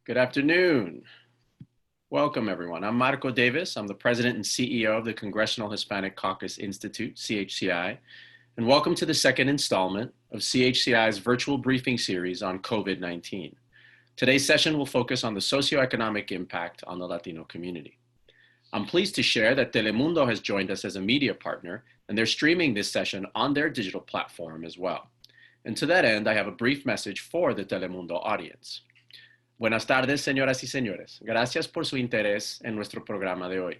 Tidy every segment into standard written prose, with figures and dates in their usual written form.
Good afternoon. Welcome, everyone. I'm Marco Davis. I'm the president and CEO of the Congressional Hispanic Caucus Institute, CHCI, and welcome to the second installment of CHCI's virtual briefing series on COVID-19. Today's session will focus on the socioeconomic impact on the Latino community. I'm pleased to share that Telemundo has joined us as a media partner, and they're streaming this session on their digital platform as well. And to that end, I have a brief message for the Telemundo audience. Buenas tardes, señoras y señores. Gracias por su interés en nuestro programa de hoy.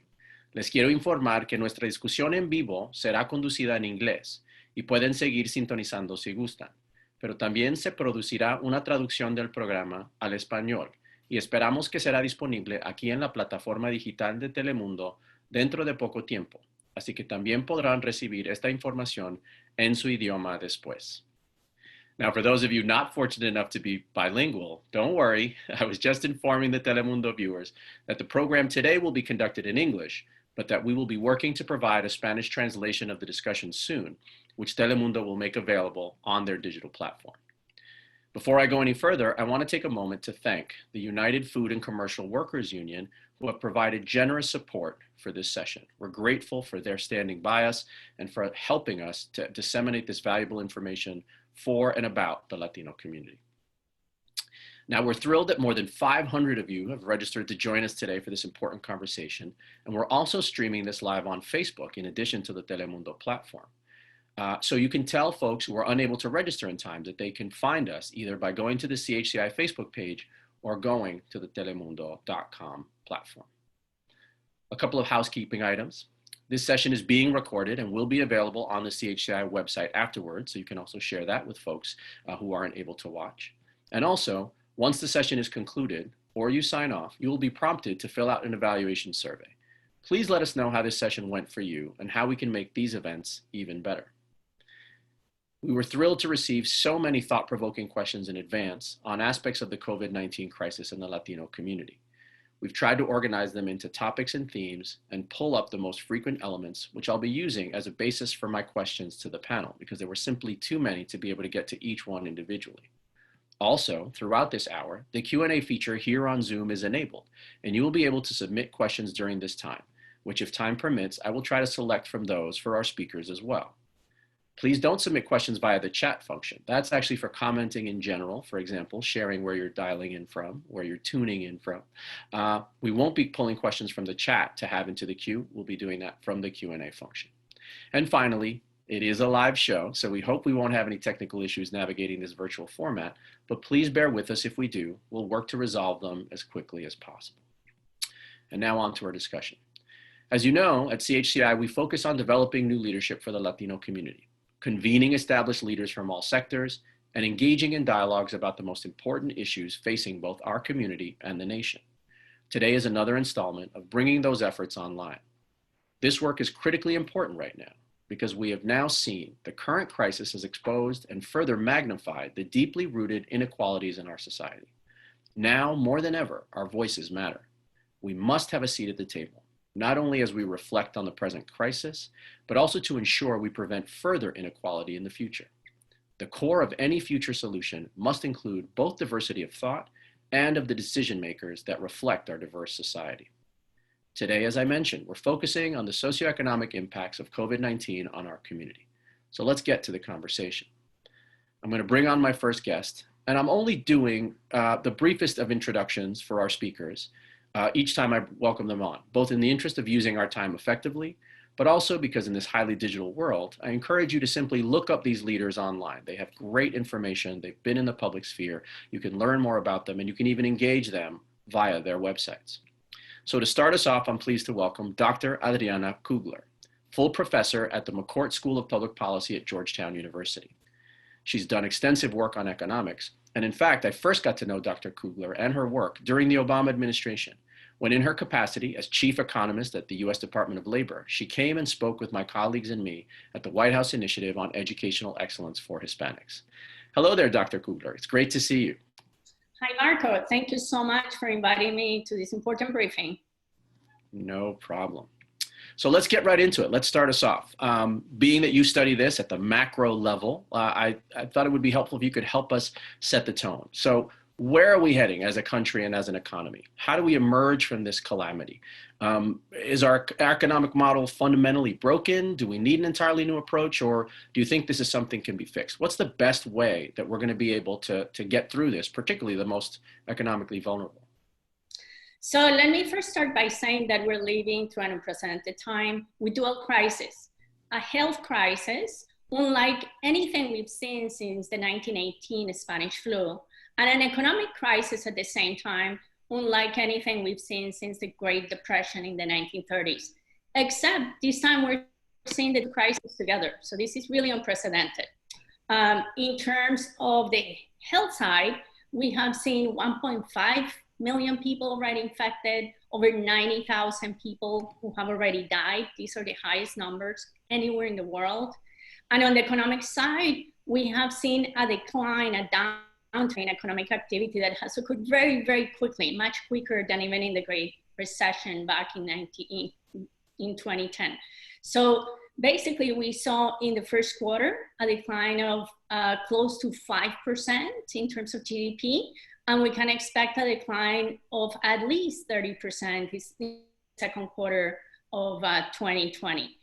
Les quiero informar que nuestra discusión en vivo será conducida en inglés y pueden seguir sintonizando si gustan, pero también se producirá una traducción del programa al español y esperamos que será disponible aquí en la plataforma digital de Telemundo dentro de poco tiempo, así que también podrán recibir esta información en su idioma después. Now, for those of you not fortunate enough to be bilingual, don't worry. I was just informing the Telemundo viewers that the program today will be conducted in English, but that we will be working to provide a Spanish translation of the discussion soon, which Telemundo will make available on their digital platform. Before I go any further, I want to take a moment to thank the United Food and Commercial Workers Union, who have provided generous support for this session. We're grateful for their standing by us and for helping us to disseminate this valuable information for and about the Latino community. Now, we're thrilled that more than 500 of you have registered to join us today for this important conversation, and we're also streaming this live on Facebook in addition to the Telemundo platform. So you can tell folks who are unable to register in time that they can find us either by going to the CHCI Facebook page or going to the telemundo.com platform. A couple of housekeeping items. This session is being recorded and will be available on the CHCI website afterwards, so you can also share that with folks who aren't able to watch. And also, once the session is concluded or you sign off, you will be prompted to fill out an evaluation survey. Please let us know how this session went for you and how we can make these events even better. We were thrilled to receive so many thought-provoking questions in advance on aspects of the COVID-19 crisis in the Latino community. We've tried to organize them into topics and themes and pull up the most frequent elements, which I'll be using as a basis for my questions to the panel, because there were simply too many to be able to get to each one individually. Also, throughout this hour, the Q&A feature here on Zoom is enabled, and you will be able to submit questions during this time, which if time permits, I will try to select from those for our speakers as well. Please don't submit questions via the chat function. That's actually for commenting in general, for example, sharing where you're dialing in from, where you're tuning in from. We won't be pulling questions from the chat to have into the queue. We'll be doing that from the Q&A function. And finally, it is a live show, so we hope we won't have any technical issues navigating this virtual format, but please bear with us if we do. We'll work to resolve them as quickly as possible. And now on to our discussion. As you know, at CHCI, we focus on developing new leadership for the Latino community, convening established leaders from all sectors, and engaging in dialogues about the most important issues facing both our community and the nation. Today is another installment of bringing those efforts online. This work is critically important right now because we have now seen the current crisis has exposed and further magnified the deeply rooted inequalities in our society. Now, more than ever, our voices matter. We must have a seat at the table, not only as we reflect on the present crisis, but also to ensure we prevent further inequality in the future. The core of any future solution must include both diversity of thought and of the decision makers that reflect our diverse society. Today, as I mentioned, we're focusing on the socioeconomic impacts of COVID-19 on our community. So let's get to the conversation. I'm going to bring on my first guest, and I'm only doing the briefest of introductions for our speakers each time I welcome them on, both in the interest of using our time effectively, but also because in this highly digital world, I encourage you to simply look up these leaders online. They have great information. They've been in the public sphere. You can learn more about them, and you can even engage them via their websites. So to start us off, I'm pleased to welcome Dr. Adriana Coogler, full professor at the McCourt School of Public Policy at Georgetown University. She's done extensive work on economics, and in fact, I first got to know Dr. Coogler and her work during the Obama administration, when in her capacity as chief economist at the U.S. Department of Labor, she came and spoke with my colleagues and me at the White House Initiative on Educational Excellence for Hispanics. Hello there, Dr. Coogler. It's great to see you. Hi, Marco. Thank you so much for inviting me to this important briefing. No problem. So let's get right into it. Let's start us off. Being that you study this at the macro level, I thought it would be helpful if you could help us set the tone. So where are we heading as a country and as an economy? How do we emerge from this calamity? Is our economic model fundamentally broken? Do we need an entirely new approach, or do you think this is something can be fixed? What's the best way that we're going to be able to get through this, particularly the most economically vulnerable? So let me first start by saying that we're living through an unprecedented time with dual crisis, a health crisis, unlike anything we've seen since the 1918 Spanish flu, and an economic crisis at the same time, unlike anything we've seen since the Great Depression in the 1930s. Except this time we're seeing the crisis together. So this is really unprecedented. In terms of the health side, we have seen 1.5 million people already infected, over 90,000 people who have already died. These are the highest numbers anywhere in the world. And on the economic side, we have seen a decline, a downturn in economic activity that has occurred very, very quickly, much quicker than even in the Great Recession back in 2010. So basically, we saw in the first quarter a decline of close to 5% in terms of GDP, and we can expect a decline of at least 30% in the second quarter of 2020.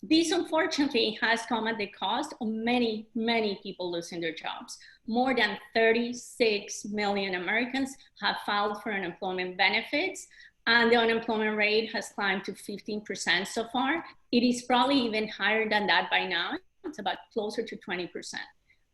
This, unfortunately, has come at the cost of many, many people losing their jobs. More than 36 million Americans have filed for unemployment benefits, and the unemployment rate has climbed to 15% so far. It is probably even higher than that by now. It's about closer to 20%.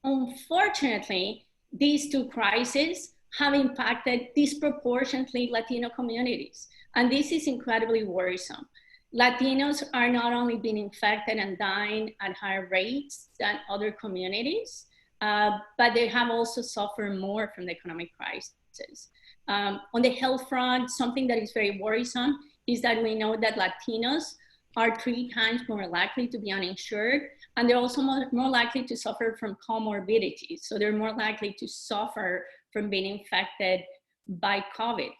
Unfortunately, these two crises have impacted disproportionately Latino communities, and this is incredibly worrisome. Latinos are not only being infected and dying at higher rates than other communities, but they have also suffered more from the economic crisis. On the health front, something that is very worrisome is that we know that Latinos are 3 times more likely to be uninsured, and they're also more likely to suffer from comorbidities. So they're more likely to suffer from being infected by COVID.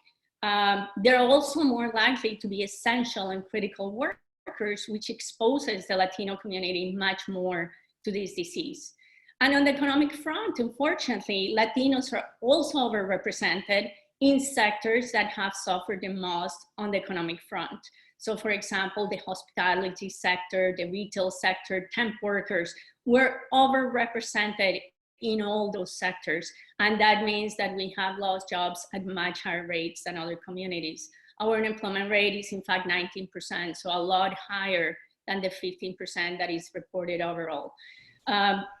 They're also more likely to be essential and critical workers, which exposes the Latino community much more to this disease. And on the economic front, unfortunately, Latinos are also overrepresented in sectors that have suffered the most on the economic front. So for example, the hospitality sector, the retail sector, temp workers were overrepresented in all those sectors. And that means that we have lost jobs at much higher rates than other communities. Our unemployment rate is in fact 19%, so a lot higher than the 15% that is reported overall.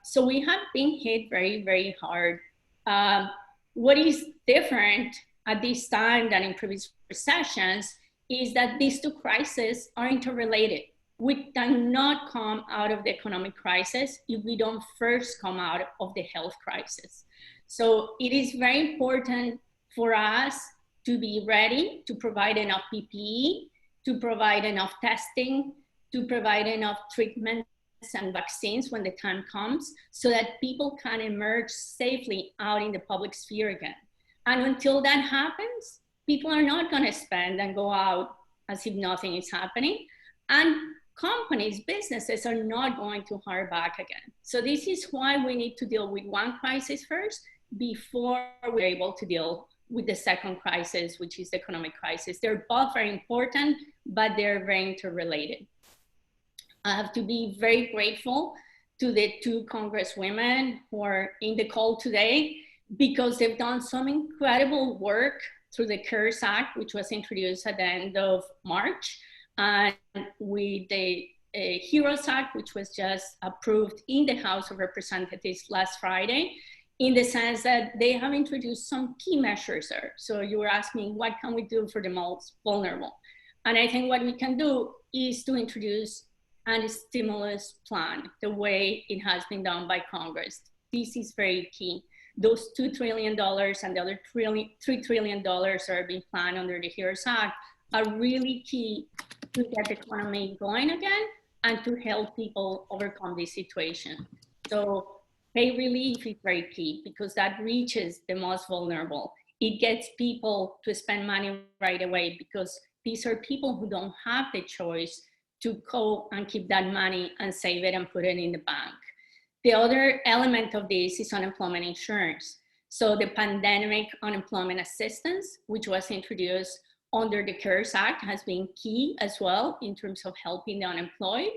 So we have been hit very, very hard. What is different at this time than in previous recessions is that these two crises are interrelated. We cannot come out of the economic crisis if we don't first come out of the health crisis. So it is very important for us to be ready to provide enough PPE, to provide enough testing, to provide enough treatments and vaccines when the time comes, so that people can emerge safely out in the public sphere again. And until that happens, people are not going to spend and go out as if nothing is happening. And companies, businesses are not going to hire back again. So this is why we need to deal with one crisis first before we're able to deal with the second crisis, which is the economic crisis. They're both very important, but they're very interrelated. I have to be very grateful to the 2 congresswomen who are in the call today, because they've done some incredible work through the CARES Act, which was introduced at the end of March, and with the HEROES Act, which was just approved in the House of Representatives last Friday, in the sense that they have introduced some key measures there. So you were asking, what can we do for the most vulnerable? And I think what we can do is to introduce a stimulus plan, the way it has been done by Congress. This is very key. Those $2 trillion and the other $3 trillion that are being planned under the HEROES Act are really key to get the economy going again and to help people overcome this situation. So pay relief is very key, because that reaches the most vulnerable. It gets people to spend money right away, because these are people who don't have the choice to go and keep that money and save it and put it in the bank. The other element of this is unemployment insurance. So the pandemic unemployment assistance, which was introduced under the CARES Act, has been key as well in terms of helping the unemployed.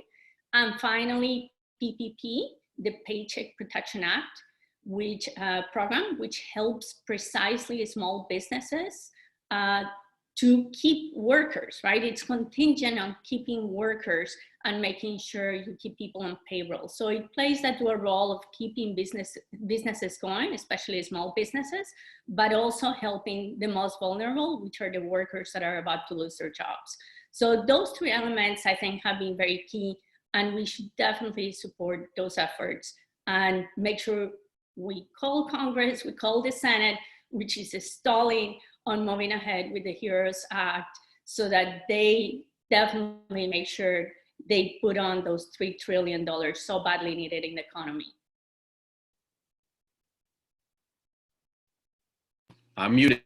And finally, PPP, the Paycheck Protection Act, which program, which helps precisely small businesses to keep workers, right? It's contingent on keeping workers and making sure you keep people on payroll. So it plays that dual role of keeping businesses going, especially small businesses, but also helping the most vulnerable, which are the workers that are about to lose their jobs. So those three elements, I think, have been very key, and we should definitely support those efforts and make sure we call Congress, we call the Senate, which is stalling on moving ahead with the HEROES Act, so that they definitely make sure they put on those $3 trillion so badly needed in the economy. I'm muted.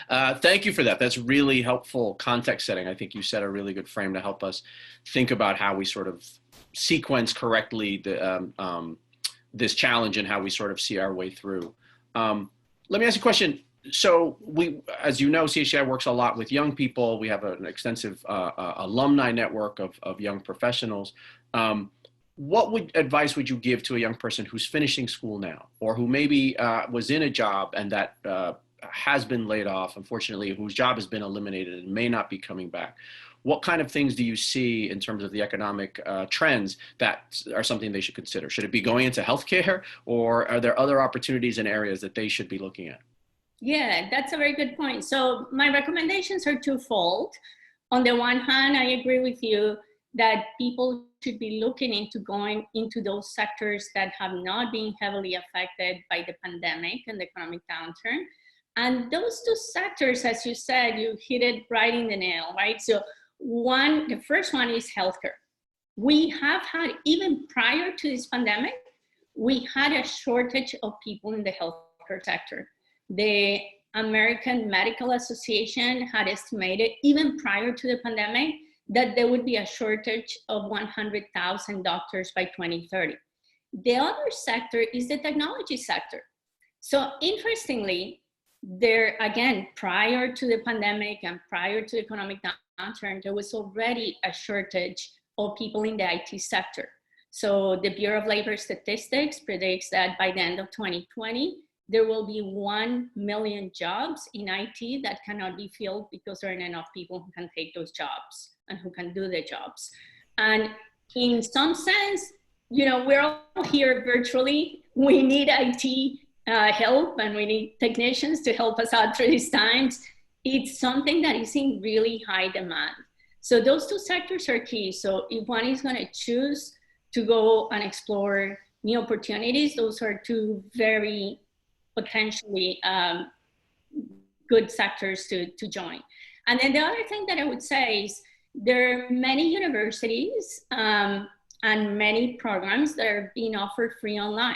Thank you for that. That's really helpful context setting. I think you set a really good frame to help us think about how we sort of sequence correctly this challenge and how we sort of see our way through. Let me ask you a question. So we, as you know, CHCI works a lot with young people. We have an extensive alumni network of young professionals. What advice would you give to a young person who's finishing school now, or who maybe was in a job and that has been laid off, unfortunately, whose job has been eliminated and may not be coming back? What kind of things do you see in terms of the economic trends that are something they should consider? Should it be going into healthcare, or are there other opportunities and areas that they should be looking at? Yeah, that's a very good point. So my recommendations are twofold. On the one hand, I agree with you that people should be looking into going into those sectors that have not been heavily affected by the pandemic and the economic downturn. And those two sectors, as you said, you hit it right in the nail, right? So the first one is healthcare. We have had, even prior to this pandemic, we had a shortage of people in the healthcare sector. The American Medical Association had estimated, even prior to the pandemic, that there would be a shortage of 100,000 doctors by 2030. The other sector is the technology sector. So interestingly, there, again, prior to the pandemic and prior to the economic downturn, there was already a shortage of people in the IT sector. So the Bureau of Labor Statistics predicts that by the end of 2020, there will be 1 million jobs in IT that cannot be filled because there aren't enough people who can take those jobs and who can do the jobs. And in some sense, you know, we're all here virtually. We need IT help, and we need technicians to help us out through these times. It's something that is in really high demand. So those two sectors are key. So if one is going to choose to go and explore new opportunities, those are two very potentially good sectors to join. And then the other thing that I would say is there are many universities and many programs that are being offered free online.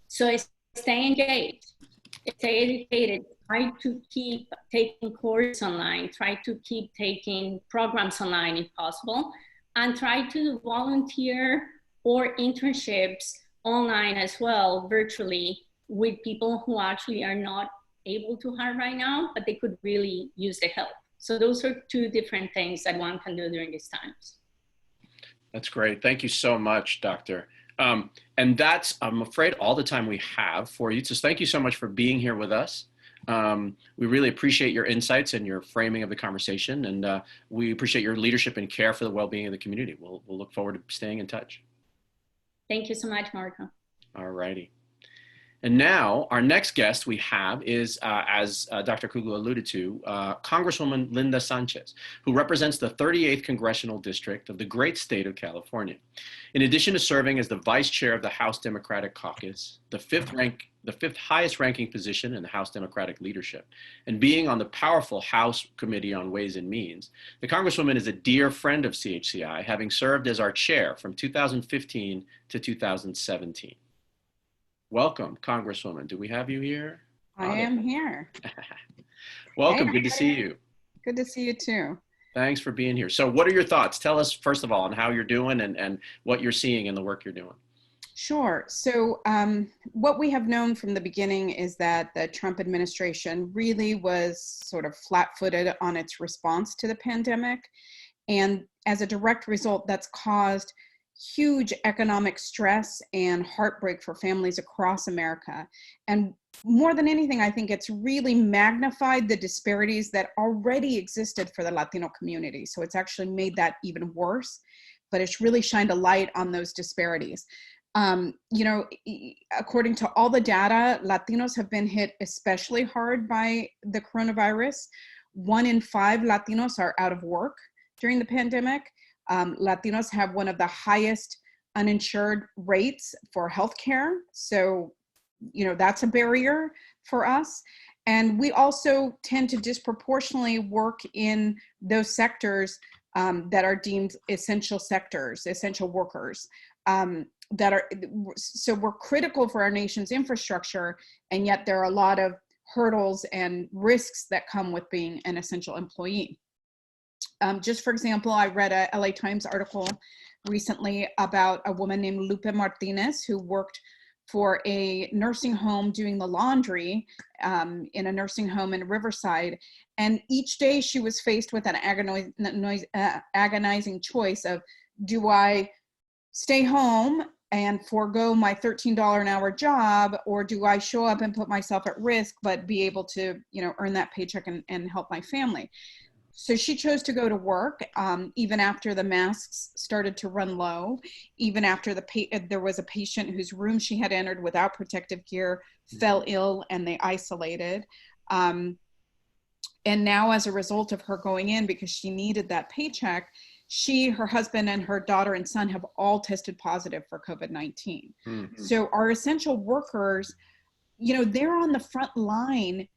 So stay engaged, stay educated, try to keep taking courses online, try to keep taking programs online if possible, and try to volunteer or internships online as well, virtually, with people who actually are not able to hire right now, but they could really use the help. So those are two different things that one can do during these times. That's great. Thank you so much, Doctor. And that's, I'm afraid, all the time we have for you. So thank you so much for being here with us. We really appreciate your insights and your framing of the conversation. And we appreciate your leadership and care for the well-being of the community. We'll look forward to staying in touch. Thank you so much, Marco. All righty. And now our next guest we have is, as Dr. Coogler alluded to, Congresswoman Linda Sanchez, who represents the 38th Congressional District of the great state of California. In addition to serving as the Vice Chair of the House Democratic Caucus, the fifth highest ranking position in the House Democratic leadership, and being on the powerful House Committee on Ways and Means, the Congresswoman is a dear friend of CHCI, having served as our chair from 2015 to 2017. Welcome, Congresswoman. Do we have you here? I am here. Welcome. Hey, good to see you. Good to see you too. Thanks for being here. So what are your thoughts? Tell us, first of all, on how you're doing and what you're seeing in the work you're doing. Sure. So what we have known from the beginning is that the Trump administration really was sort of flat-footed on its response to the pandemic. And as a direct result, that's caused huge economic stress and heartbreak for families across America. And more than anything, I think it's really magnified the disparities that already existed for the Latino community. So it's actually made that even worse, but it's really shined a light on those disparities. According to all the data, Latinos have been hit especially hard by the coronavirus. 1 in 5 Latinos are out of work during the pandemic. Latinos have one of the highest uninsured rates for healthcare. So, that's a barrier for us. And we also tend to disproportionately work in those sectors that are deemed essential sectors, essential workers. So we're critical for our nation's infrastructure, and yet there are a lot of hurdles and risks that come with being an essential employee. Just for example, I read a LA Times article recently about a woman named Lupe Martinez who worked for a nursing home doing the laundry in a nursing home in Riverside. And each day she was faced with an agonizing choice of, do I stay home and forego my $13 an hour job, or do I show up and put myself at risk, but be able to, earn that paycheck and help my family? So she chose to go to work, even after the masks started to run low, even after there was a patient whose room she had entered without protective gear, fell ill, and they isolated. And now, as a result of her going in because she needed that paycheck, she, her husband, and her daughter and son have all tested positive for COVID-19. Mm-hmm. So our essential workers, they're on the front line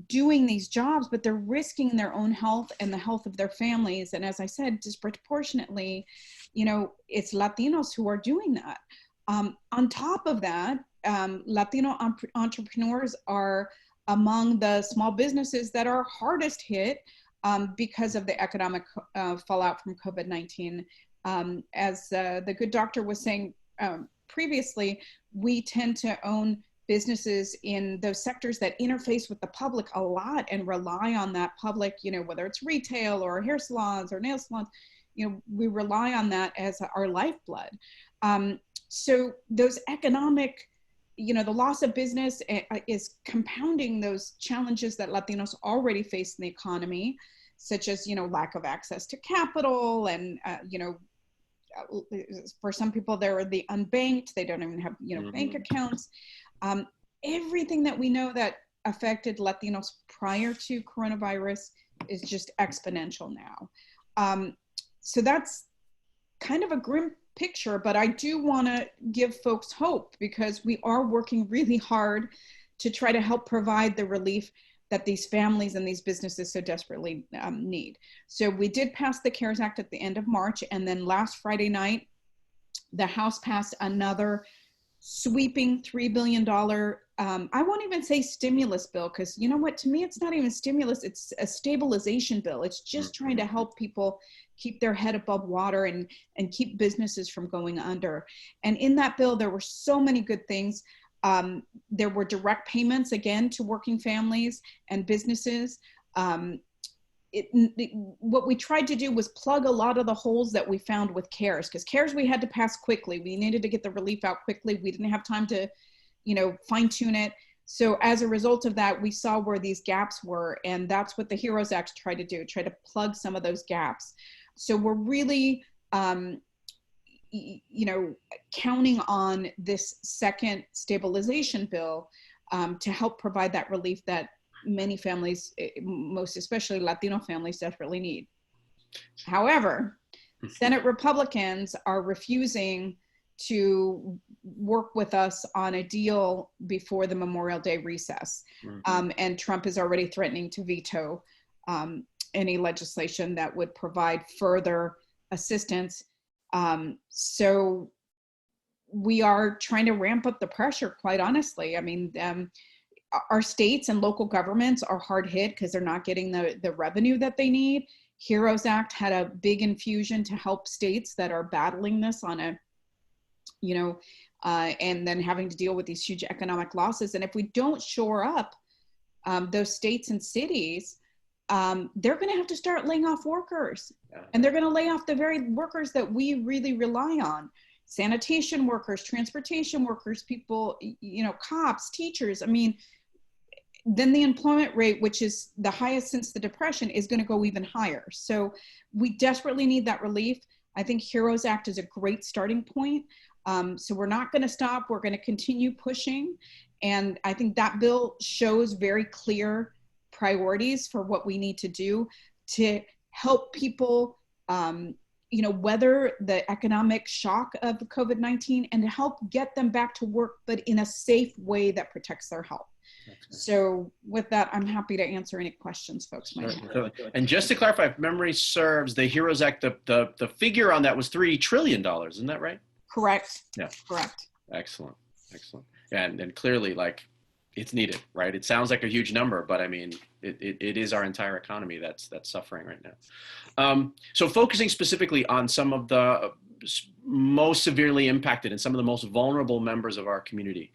doing these jobs, but they're risking their own health and the health of their families. And as I said, disproportionately, it's Latinos who are doing that. On top of that, Latino entrepreneurs are among the small businesses that are hardest hit because of the economic fallout from COVID-19. As the good doctor was saying previously, we tend to own businesses in those sectors that interface with the public a lot and rely on that public, whether it's retail or hair salons or nail salons, we rely on that as our lifeblood. So those economic, the loss of business is compounding those challenges that Latinos already face in the economy, such as, lack of access to capital and, for some people, they're the unbanked, they don't even have, mm-hmm. bank accounts. Everything that we know that affected Latinos prior to coronavirus is just exponential now. So that's kind of a grim picture, but I do want to give folks hope because we are working really hard to try to help provide the relief that these families and these businesses so desperately need. So we did pass the CARES Act at the end of March, and then last Friday night, the House passed another sweeping $3 billion, I won't even say stimulus bill, because you know what, to me, it's not even stimulus, it's a stabilization bill. It's just trying to help people keep their head above water and keep businesses from going under. And in that bill, there were so many good things. There were direct payments, again, to working families and businesses. What we tried to do was plug a lot of the holes that we found with CARES, because CARES we had to pass quickly. We needed to get the relief out quickly. We didn't have time to, fine tune it. So as a result of that, we saw where these gaps were, and that's what the HEROES Act tried to do, try to plug some of those gaps. So we're really, counting on this second stabilization bill to help provide that relief that many families, most especially Latino families, desperately need. However, Senate Republicans are refusing to work with us on a deal before the Memorial Day recess. And Trump is already threatening to veto any legislation that would provide further assistance. So we are trying to ramp up the pressure, quite honestly. I mean, our states and local governments are hard hit because they're not getting the revenue that they need. HEROES Act had a big infusion to help states that are battling this on a, and then having to deal with these huge economic losses. And if we don't shore up those states and cities, they're going to have to start laying off workers. Yeah. And they're going to lay off the very workers that we really rely on. Sanitation workers, transportation workers, people, cops, teachers. I mean, then the employment rate, which is the highest since the Depression, is going to go even higher. So we desperately need that relief. I think HEROES Act is a great starting point. So we're not going to stop. We're going to continue pushing. And I think that bill shows very clear priorities for what we need to do to help people, weather the economic shock of COVID-19 and to help get them back to work, but in a safe way that protects their health. So with that, I'm happy to answer any questions folks might have. And just to clarify, if memory serves, the HEROES Act, the figure on that was $3 trillion, isn't that right? Correct. Yeah. Correct. Excellent. And clearly, it's needed, right? It sounds like a huge number, but I mean, it is our entire economy that's suffering right now. So focusing specifically on some of the most severely impacted and some of the most vulnerable members of our community.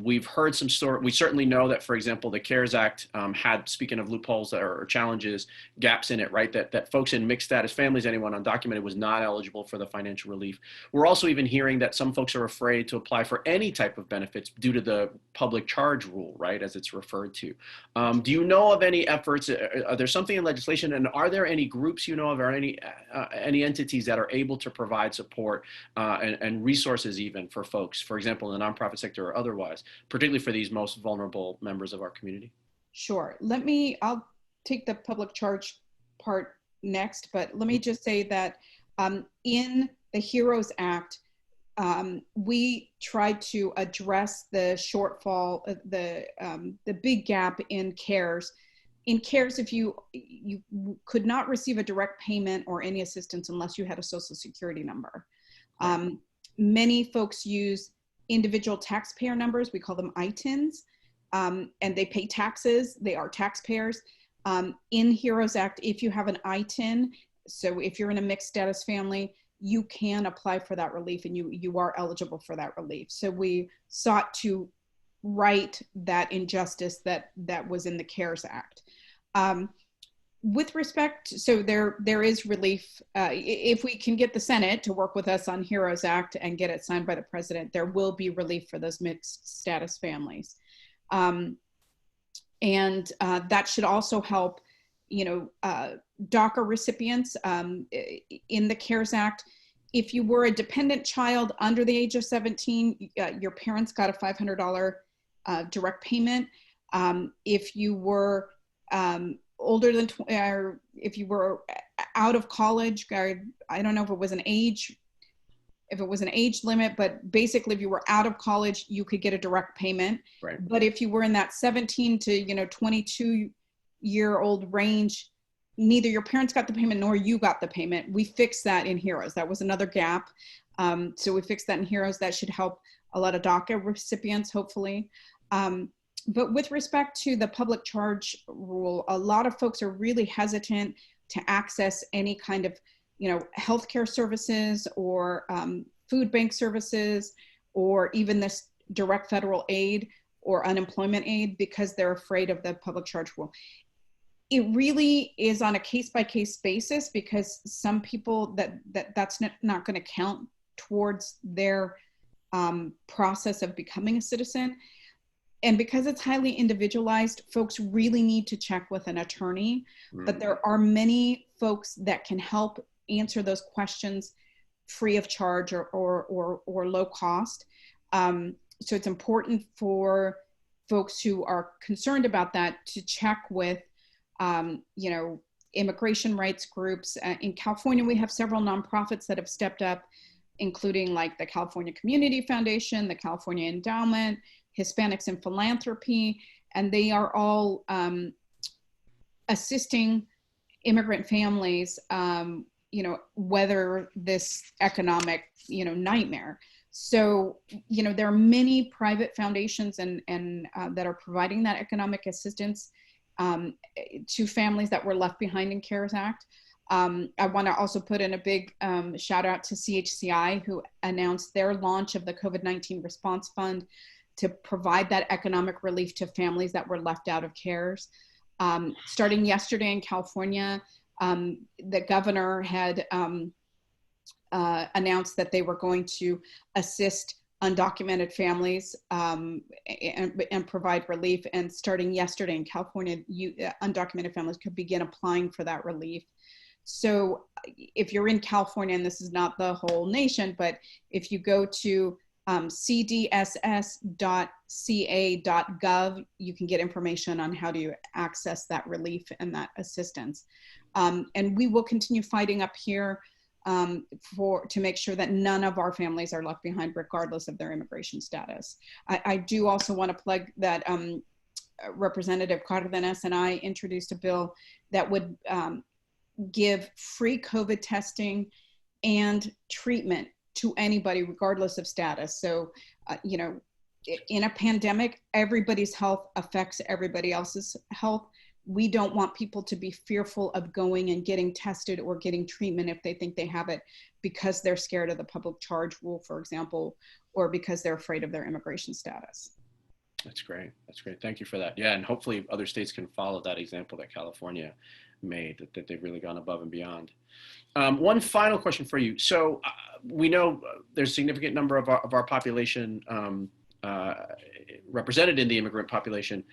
We've heard some stories. We certainly know that, for example, the CARES Act had, speaking of loopholes that are challenges, gaps in it, right? That folks in mixed status families, anyone undocumented, was not eligible for the financial relief. We're also even hearing that some folks are afraid to apply for any type of benefits due to the public charge rule, right, as it's referred to. Do you know of any efforts? Are there something in legislation, and are there any groups you know of, or any entities that are able to provide support and resources even for folks, for example, in the nonprofit sector or otherwise, particularly for these most vulnerable members of our community? Sure. I'll take the public charge part next, but let me just say that in the HEROES Act, we tried to address the shortfall, the big gap in CARES. In CARES, if you could not receive a direct payment or any assistance unless you had a Social Security number. Many folks use individual taxpayer numbers. We call them ITINs, and they pay taxes. They are taxpayers. In HEROES Act, if you have an ITIN, so if you're in a mixed status family, you can apply for that relief, and you are eligible for that relief. So we sought to right that injustice that was in the CARES Act. With respect, so there is relief. If we can get the Senate to work with us on HEROES Act and get it signed by the president, there will be relief for those mixed status families. And that should also help, DACA recipients in the CARES Act. If you were a dependent child under the age of 17, your parents got a $500 direct payment. If you were older than, or if you were out of college, I don't know if it was an age limit, but basically if you were out of college, you could get a direct payment. Right. But if you were in that 17 to 22-year-old range, neither your parents got the payment nor you got the payment. We fixed that in HEROES. That was another gap. So we fixed that in HEROES. That should help a lot of DACA recipients, hopefully. But with respect to the public charge rule, a lot of folks are really hesitant to access any kind of, healthcare services or food bank services, or even this direct federal aid or unemployment aid, because they're afraid of the public charge rule. It really is on a case-by-case basis, because some people that's not going to count towards their process of becoming a citizen. And because it's highly individualized, folks really need to check with an attorney. But there are many folks that can help answer those questions free of charge or low cost. So it's important for folks who are concerned about that to check with, immigration rights groups. In California, we have several nonprofits that have stepped up, including like the California Community Foundation, the California Endowment, Hispanics in Philanthropy, and they are all assisting immigrant families, weather this economic, nightmare. So, there are many private foundations and that are providing that economic assistance to families that were left behind in CARES Act. I want to also put in a big shout out to CHCI, who announced their launch of the COVID-19 Response Fund to provide that economic relief to families that were left out of CARES. Starting yesterday in California, the governor had announced that they were going to assist undocumented families and provide relief. And starting yesterday in California, undocumented families could begin applying for that relief. So if you're in California, and this is not the whole nation, but if you go to cdss.ca.gov, you can get information on how to access that relief and that assistance. And we will continue fighting up here to make sure that none of our families are left behind, regardless of their immigration status. I do also want to plug that Representative Cardenas and I introduced a bill that would give free COVID testing and treatment to anybody, regardless of status. So, you know, in a pandemic, everybody's health affects everybody else's health. We don't want people to be fearful of going and getting tested or getting treatment if they think they have it because they're scared of the public charge rule, for example, or because they're afraid of their immigration status. That's great. That's great. Thank you for that. Yeah, and hopefully other states can follow that example that California made, that they've really gone above and beyond. One final question for you. So we know there's a significant number of our population represented in the immigrant population.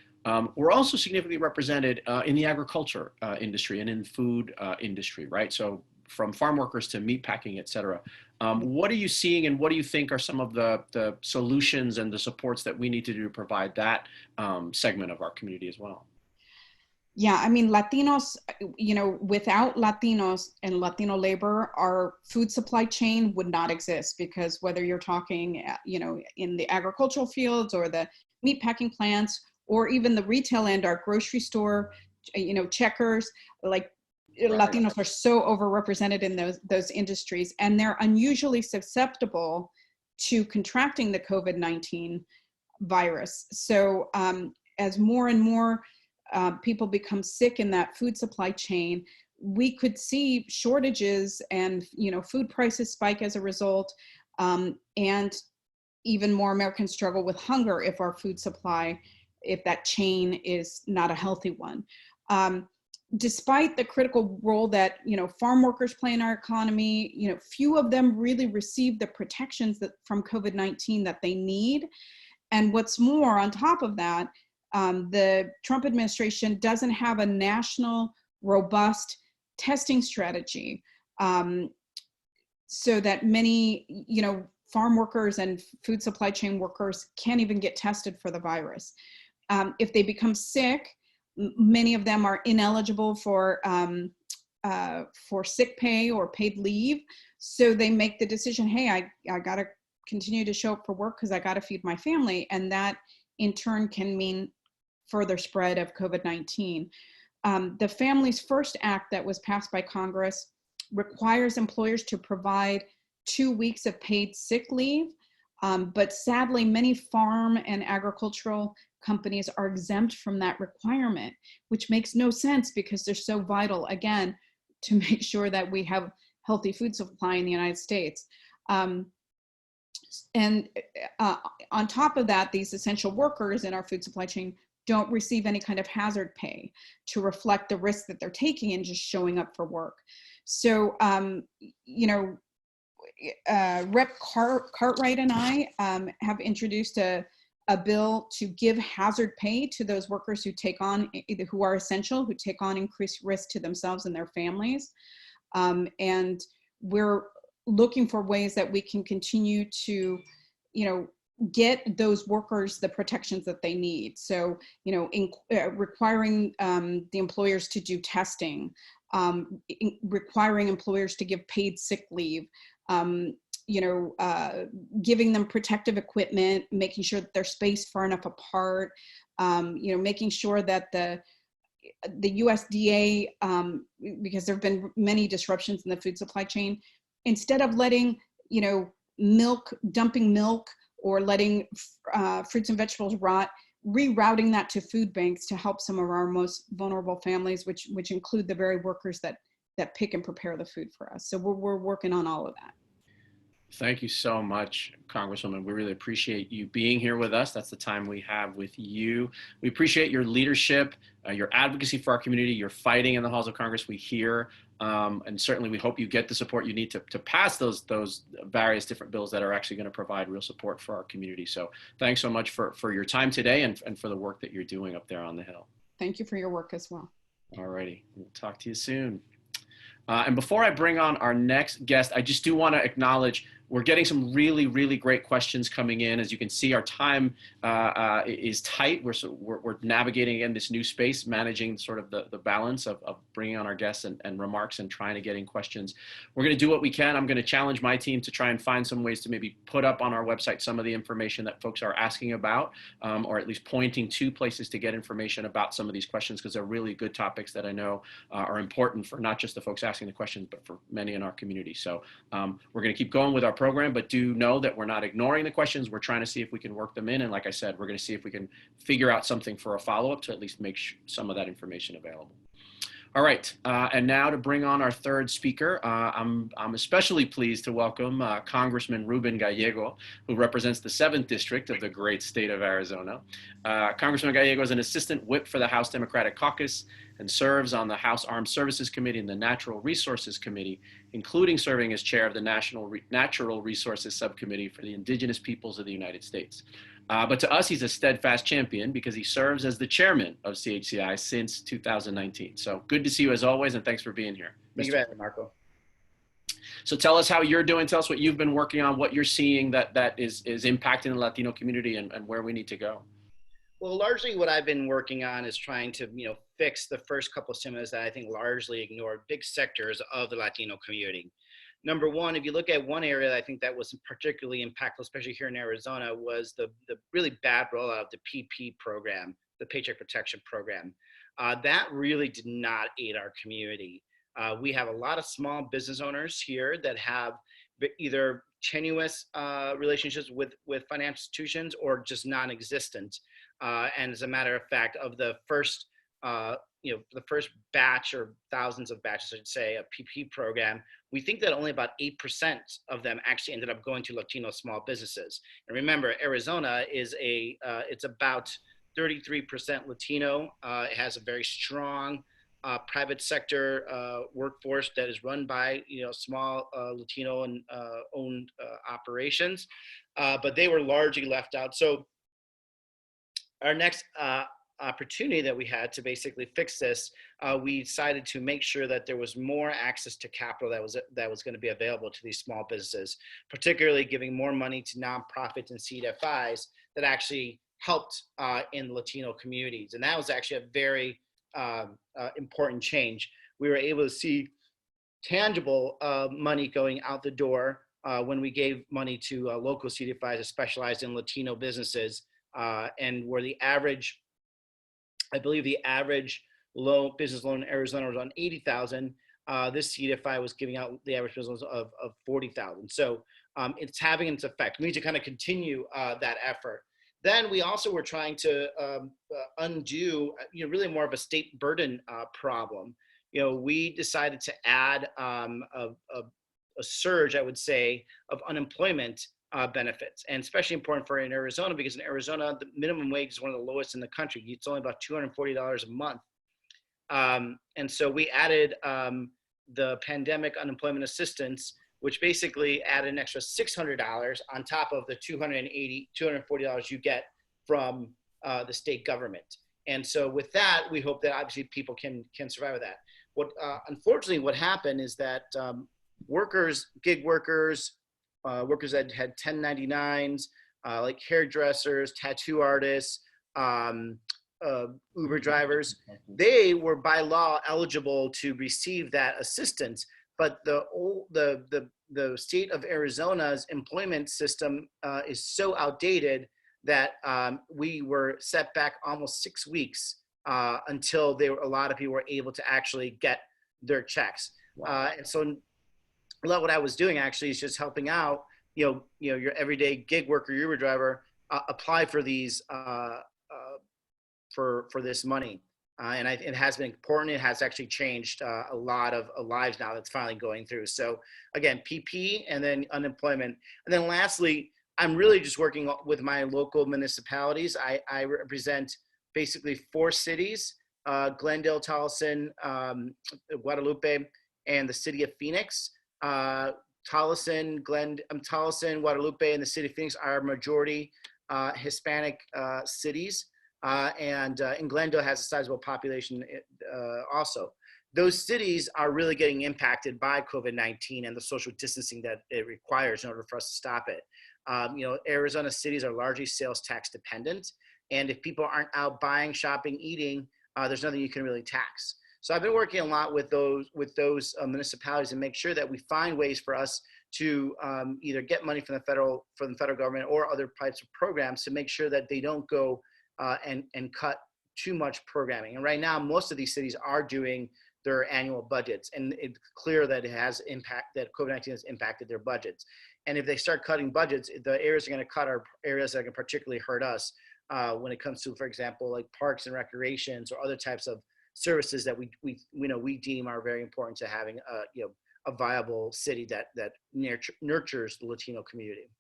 We're also significantly represented in the agriculture industry and in food industry, right? So from farm workers to meat packing, et cetera. What are you seeing, and what do you think are some of the solutions and the supports that we need to do to provide that segment of our community as well? Yeah, I mean, Latinos, you know, without Latinos and Latino labor, our food supply chain would not exist, because whether you're talking, you know, in the agricultural fields or the meat packing plants, or even the retail end, our grocery store, you know, checkers, like right. Latinos are so overrepresented in those industries, and they're unusually susceptible to contracting the COVID-19 virus. So as more and more people become sick in that food supply chain, we could see shortages and, you know, food prices spike as a result, and even more Americans struggle with hunger if our food supply, if that chain is not a healthy one. Despite the critical role that, you know, farm workers play in our economy, you know, few of them really receive the protections that from COVID-19 that they need. And what's more, on top of that, the Trump administration doesn't have a national, robust testing strategy, so that many, you know, farm workers and food supply chain workers can't even get tested for the virus. If they become sick, many of them are ineligible for sick pay or paid leave. So they make the decision, hey, I got to continue to show up for work because I got to feed my family. And that in turn can mean further spread of COVID-19. The Families First Act that was passed by Congress requires employers to provide 2 weeks of paid sick leave. But sadly, many farm and agricultural companies are exempt from that requirement, which makes no sense because they're so vital, again, to make sure that we have healthy food supply in the United States. And on top of that, these essential workers in our food supply chain don't receive any kind of hazard pay to reflect the risk that they're taking in just showing up for work. So, you know, Rep. Cartwright and I have introduced a bill to give hazard pay to those workers who take on, who are essential, who take on increased risk to themselves and their families. And we're looking for ways that we can continue to, you know, get those workers the protections that they need. So, you know, requiring the employers to do testing, requiring employers to give paid sick leave, you know, giving them protective equipment, making sure that they're spaced far enough apart, you know, making sure that the USDA, because there have been many disruptions in the food supply chain, instead of letting, you know, dumping milk or letting fruits and vegetables rot, rerouting that to food banks to help some of our most vulnerable families, which include the very workers that that pick and prepare the food for us. So we're working on all of that. Thank you so much, Congresswoman. We really appreciate you being here with us. That's the time we have with you. We appreciate your leadership, your advocacy for our community, your fighting in the halls of Congress. We hear, and certainly we hope you get the support you need to pass those various different bills that are actually going to provide real support for our community. So thanks so much for your time today and for the work that you're doing up there on the Hill. Thank you for your work as well. All righty. We'll talk to you soon. And before I bring on our next guest, I just do want to acknowledge we're getting some really, really great questions coming in. As you can see, our time is tight. We're navigating in this new space, managing sort of the balance of bringing on our guests and remarks and trying to get in questions. We're going to do what we can. I'm going to challenge my team to try and find some ways to maybe put up on our website some of the information that folks are asking about, or at least pointing to places to get information about some of these questions, because they're really good topics that I know are important for not just the folks asking the questions, but for many in our community. So we're going to keep going with our program, but do know that we're not ignoring the questions. We're trying to see if we can work them in. And like I said, we're going to see if we can figure out something for a follow-up to at least make some of that information available. All right, and now to bring on our third speaker, I'm especially pleased to welcome Congressman Ruben Gallego, who represents the 7th District of the great state of Arizona. Congressman Gallego is an assistant whip for the House Democratic Caucus and serves on the House Armed Services Committee and the Natural Resources Committee, including serving as chair of the Natural Resources Subcommittee for the Indigenous Peoples of the United States. But to us, he's a steadfast champion because he serves as the chairman of CHCI since 2019. So good to see you as always, and thanks for being here. Thank you very much, Marco. So tell us how you're doing. Tell us what you've been working on, what you're seeing that is impacting the Latino community and where we need to go. Well, largely what I've been working on is trying to, fix the first couple of stimulus that I think largely ignored big sectors of the Latino community. Number one, if you look at one area that I think that was particularly impactful, especially here in Arizona, was the really bad rollout of the PP program, the Paycheck Protection Program. That really did not aid our community. We have a lot of small business owners here that have either tenuous relationships with financial institutions or just non-existent. And as a matter of fact, of the first the first batch or thousands of batches, I should say, of PP program, we think that only about 8% of them actually ended up going to Latino small businesses. And remember, Arizona is it's about 33% Latino. It has a very strong private sector workforce that is run by small Latino and owned operations, but they were largely left out. So our next opportunity that we had to basically fix this, we decided to make sure that there was more access to capital that was going to be available to these small businesses, particularly giving more money to nonprofits and CDFIs that actually helped in Latino communities. And that was actually a very important change. We were able to see tangible money going out the door when we gave money to local CDFIs that specialized in Latino businesses, and where the average, I believe the average business loan in Arizona was on $80,000. This CDFI was giving out the average business loan of $40,000. So it's having its effect. We need to kind of continue that effort. Then we also were trying to undo, really more of a state burden problem. We decided to add a surge, I would say, of unemployment benefits, and especially important for in Arizona, because in Arizona, the minimum wage is one of the lowest in the country. It's only about $240 a month. And so we added the pandemic unemployment assistance, which basically added an extra $600 on top of the $240 you get from the state government. And so with that, we hope that obviously people can survive with that. Unfortunately, what happened is that gig workers, workers that had 1099s, like hairdressers, tattoo artists, Uber drivers, they were by law eligible to receive that assistance. But the state of Arizona's employment system is so outdated that we were set back almost 6 weeks until a lot of people were able to actually get their checks. Wow. And so a lot of what I was doing actually is just helping out, your everyday gig worker, Uber driver, apply for these for this money. It has been important. It has actually changed a lot of lives now that's finally going through. So again, PP and then unemployment. And then lastly, I'm really just working with my local municipalities. I represent basically 4 cities, Glendale, Towson, Guadalupe, and the city of Phoenix. Towson, Guadalupe, and the city of Phoenix are majority Hispanic cities. And Glendale has a sizable population also. Those cities are really getting impacted by COVID-19 and the social distancing that it requires in order for us to stop it. Arizona cities are largely sales tax dependent. And if people aren't out buying, shopping, eating, there's nothing you can really tax. So I've been working a lot with those municipalities and make sure that we find ways for us to either get money from the federal government or other types of programs to make sure that they don't go and cut too much programming. And right now, most of these cities are doing their annual budgets, and it's clear that that COVID-19 has impacted their budgets. And if they start cutting budgets, the areas they're going to cut are areas that can particularly hurt us when it comes to, for example, like parks and recreations or other types of services that we deem are very important to having a viable city that nurtures the Latino community.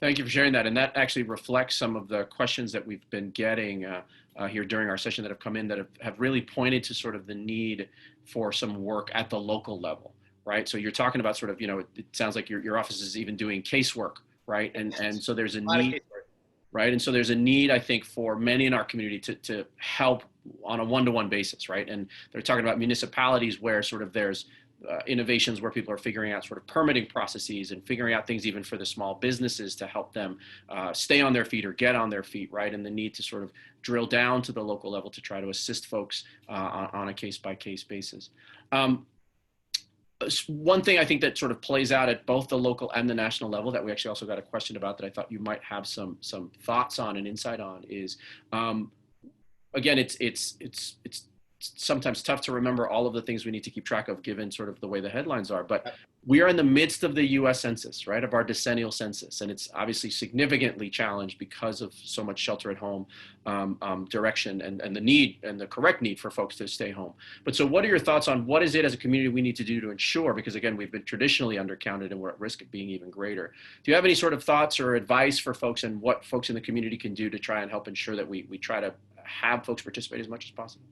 Thank you for sharing that. And that actually reflects some of the questions that we've been getting here during our session that have come in that have really pointed to sort of the need for some work at the local level, right? So you're talking about sort of, it sounds like your office is even doing casework, right? And so there's a need, right? And so there's a need, I think, for many in our community to help on a one-to-one basis, right? And they're talking about municipalities where sort of there's innovations where people are figuring out sort of permitting processes and figuring out things even for the small businesses to help them stay on their feet or get on their feet, right? And the need to sort of drill down to the local level to try to assist folks on a case-by-case basis. One thing I think that sort of plays out at both the local and the national level that we actually also got a question about that I thought you might have some thoughts on and insight on is, again, it's sometimes tough to remember all of the things we need to keep track of given sort of the way the headlines are, but we are in the midst of the US Census, right, of our decennial census, and it's obviously significantly challenged because of so much shelter at home direction and the need and the correct need for folks to stay home. But so what are your thoughts on what is it as a community we need to do to ensure, because again, we've been traditionally undercounted and we're at risk of being even greater. Do you have any sort of thoughts or advice for folks and what folks in the community can do to try and help ensure that we try to have folks participate as much as possible?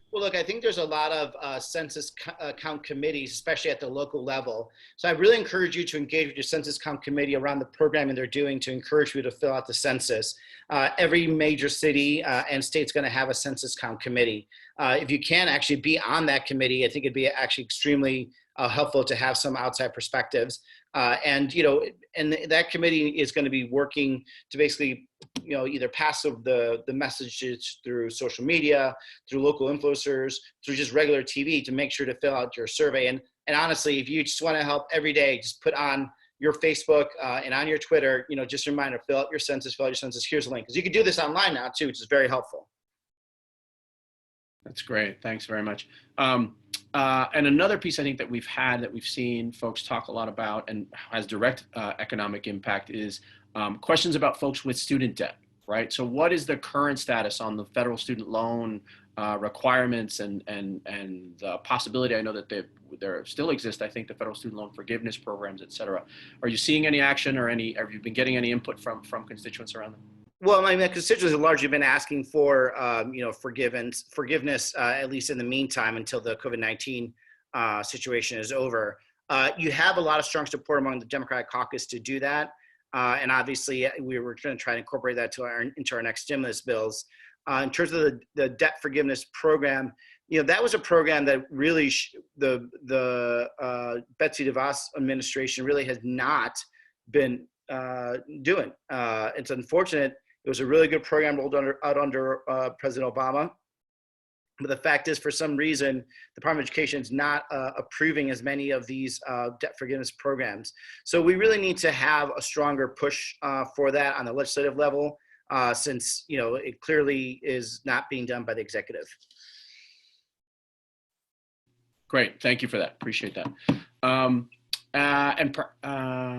Well, look, I think there's a lot of census count committees, especially at the local level. So I really encourage you to engage with your census count committee around the programming they're doing to encourage you to fill out the census. Every major city and state's going to have a census count committee. If you can actually be on that committee, I think it'd be actually extremely helpful to have some outside perspectives. And that committee is going to be working to basically either pass the messages through social media, through local influencers, through just regular TV to make sure to fill out your survey. And honestly, if you just want to help every day, just put on your Facebook and on your Twitter, just a reminder, fill out your census, here's a link. Because you can do this online now too, which is very helpful. That's great. Thanks very much. And another piece I think that we've seen folks talk a lot about and has direct economic impact is questions about folks with student debt, right? So what is the current status on the federal student loan requirements and the possibility? I know that there still exist, I think, the federal student loan forgiveness programs, et cetera. Are you seeing any action or have you been getting any input from constituents around them? Well, my constituents have largely been asking for, forgiveness, at least in the meantime, until the COVID-19 situation is over. You have a lot of strong support among the Democratic caucus to do that. And obviously, we were going to try to incorporate that into our next stimulus bills. In terms of the debt forgiveness program, that was a program that really the Betsy DeVos administration really has not been doing. It's unfortunate. It was a really good program rolled out under President Obama. But the fact is, for some reason, the Department of Education is not approving as many of these debt forgiveness programs. So we really need to have a stronger push for that on the legislative level, since it clearly is not being done by the executive. Great, thank you for that. Appreciate that.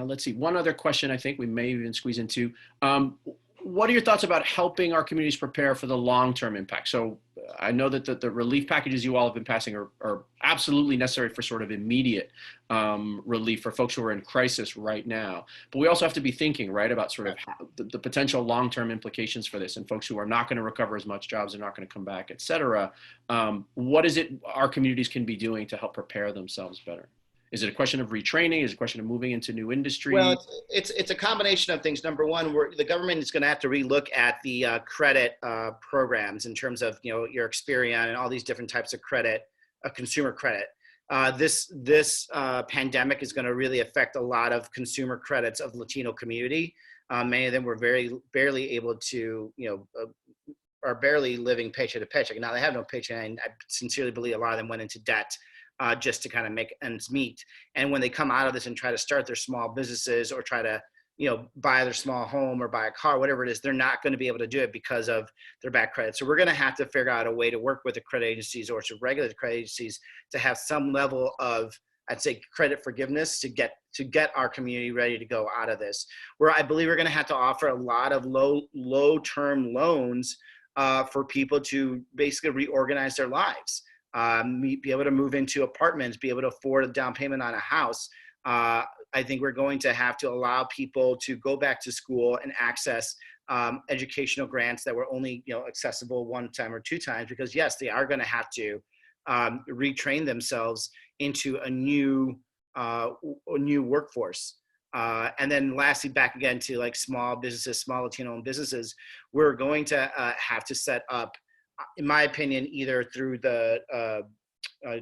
Let's see, one other question I think we may even squeeze into. what are your thoughts about helping our communities prepare for the long-term impact? So I know that the relief packages you all have been passing are absolutely necessary for sort of immediate relief for folks who are in crisis right now. But we also have to be thinking, right, about sort of the potential long-term implications for this, and folks who are not going to recover as much, jobs are not going to come back, et cetera. What is it our communities can be doing to help prepare themselves better? Is it a question of retraining? Is it a question of moving into new industries? Well, it's a combination of things. Number one, the government is going to have to relook at the credit programs in terms of, you know, your Experian and all these different types of credit, consumer credit. This pandemic is going to really affect a lot of consumer credits of the Latino community. Many of them were barely able to, are barely living paycheck to paycheck. Now they have no paycheck, and I sincerely believe a lot of them went into debt just to kind of make ends meet. And when they come out of this and try to start their small businesses or try to, buy their small home or buy a car, whatever it is, they're not going to be able to do it because of their bad credit. So we're going to have to figure out a way to work with the credit agencies or to regulate the credit agencies to have some level of, I'd say, credit forgiveness to get our community ready to go out of this. Where I believe we're going to have to offer a lot of low-term loans for people to basically reorganize their lives. Be able to move into apartments, be able to afford a down payment on a house. I think we're going to have to allow people to go back to school and access educational grants that were only accessible one time or two times, because yes, they are going to have to retrain themselves into a new workforce. And then lastly, back again to like small businesses, small Latino-owned businesses, we're going to have to set up, in my opinion, either through the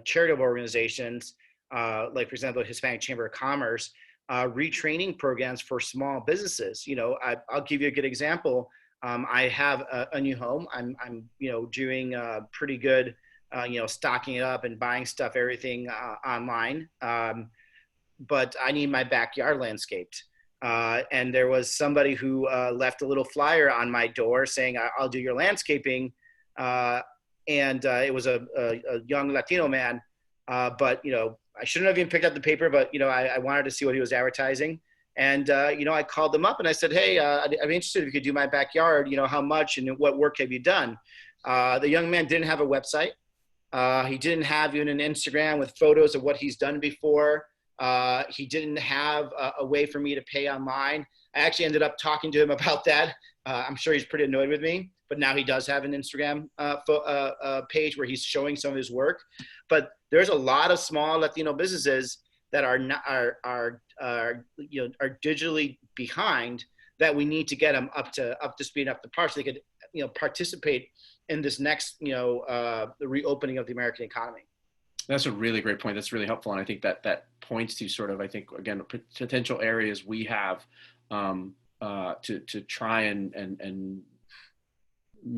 charitable organizations, like for example, Hispanic Chamber of Commerce, retraining programs for small businesses. I'll give you a good example. I have a new home. I'm doing pretty good, stocking it up and buying stuff, everything online. But I need my backyard landscaped. And there was somebody who left a little flyer on my door saying, I'll do your landscaping. And it was a young Latino man, but I shouldn't have even picked up the paper, but I wanted to see what he was advertising, and I called them up and I said, hey, I'd be interested if you could do my backyard. How much and what work have you done? The young man didn't have a website. He didn't have even an Instagram with photos of what he's done before. He didn't have a way for me to pay online. I actually ended up talking to him about that. I'm sure he's pretty annoyed with me, but now he does have an Instagram page where he's showing some of his work. But there's a lot of small Latino businesses that are digitally behind, that we need to get them up to speed, up to par, so they could participate in this next the reopening of the American economy. That's a really great point. That's really helpful, and I think that points to sort of, I think, again, potential areas we have to try and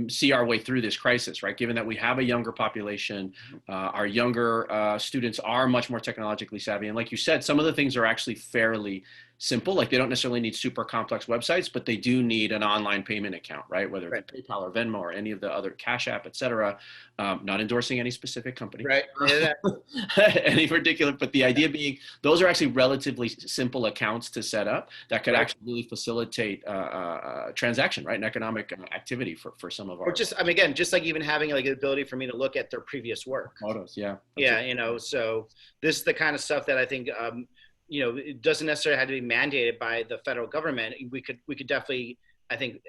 see our way through this crisis, right? Given that we have a younger population, our younger students are much more technologically savvy. And like you said, some of the things are actually fairly simple. Like they don't necessarily need super complex websites, but they do need an online payment account, right? Whether it's PayPal or Venmo or any of the other Cash App, et cetera. Not endorsing any specific company. Right. Yeah. Any particular, but the idea being those are actually relatively simple accounts to set up that could actually really facilitate transaction, right? And economic activity for some of our. Or just, again, just like even having like the ability for me to look at their previous work. Photos, yeah. Yeah, so this is the kind of stuff that I think, it doesn't necessarily have to be mandated by the federal government. We could definitely, I think,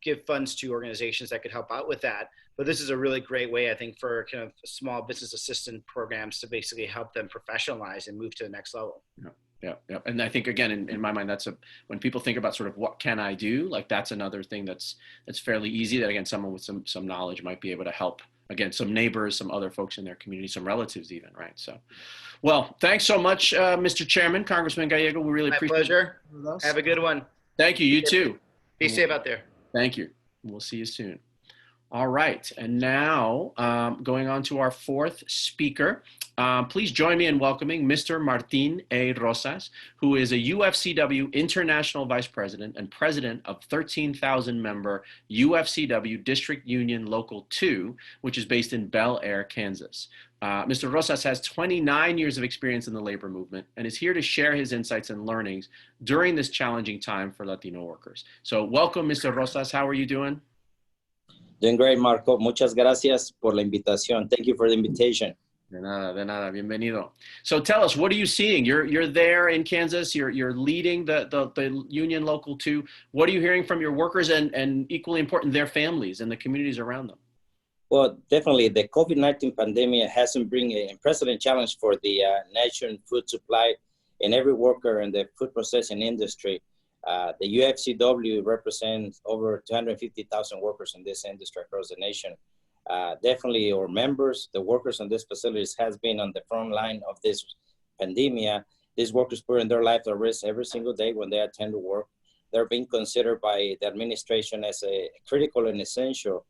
give funds to organizations that could help out with that. But this is a really great way, I think, for kind of small business assistant programs to basically help them professionalize and move to the next level. Yeah. And I think, again, in my mind, when people think about sort of what can I do, like that's another thing that's fairly easy, that again, someone with some knowledge might be able to help. Again, some neighbors, some other folks in their community, some relatives even, right? So, well, thanks so much, Mr. Chairman, Congressman Gallego. We really appreciate it. My pleasure. Have a good one. Thank you. You too. Be safe out there. Thank you. We'll see you soon. All right, and now going on to our fourth speaker. Please join me in welcoming Mr. Martin A. Rosas, who is a UFCW International Vice President and President of 13,000-member UFCW District Union Local 2, which is based in Bel Air, Kansas. Mr. Rosas has 29 years of experience in the labor movement and is here to share his insights and learnings during this challenging time for Latino workers. So welcome, Mr. Rosas. How are you doing? Doing great, Marco. Muchas gracias por la invitación. Thank you for the invitation. De nada. Bienvenido. So tell us, what are you seeing? You're there in Kansas. You're leading the Union Local 2. What are you hearing from your workers and equally important, their families and the communities around them? Well, definitely, the COVID-19 pandemic hasn't bring an unprecedented challenge for the nation food supply and every worker in the food processing industry. The UFCW represents over 250,000 workers in this industry across the nation. Definitely our members, the workers in these facilities has been on the front line of this pandemic. These workers put in their life at risk every single day when they attend to work. They're being considered by the administration as a critical and essential.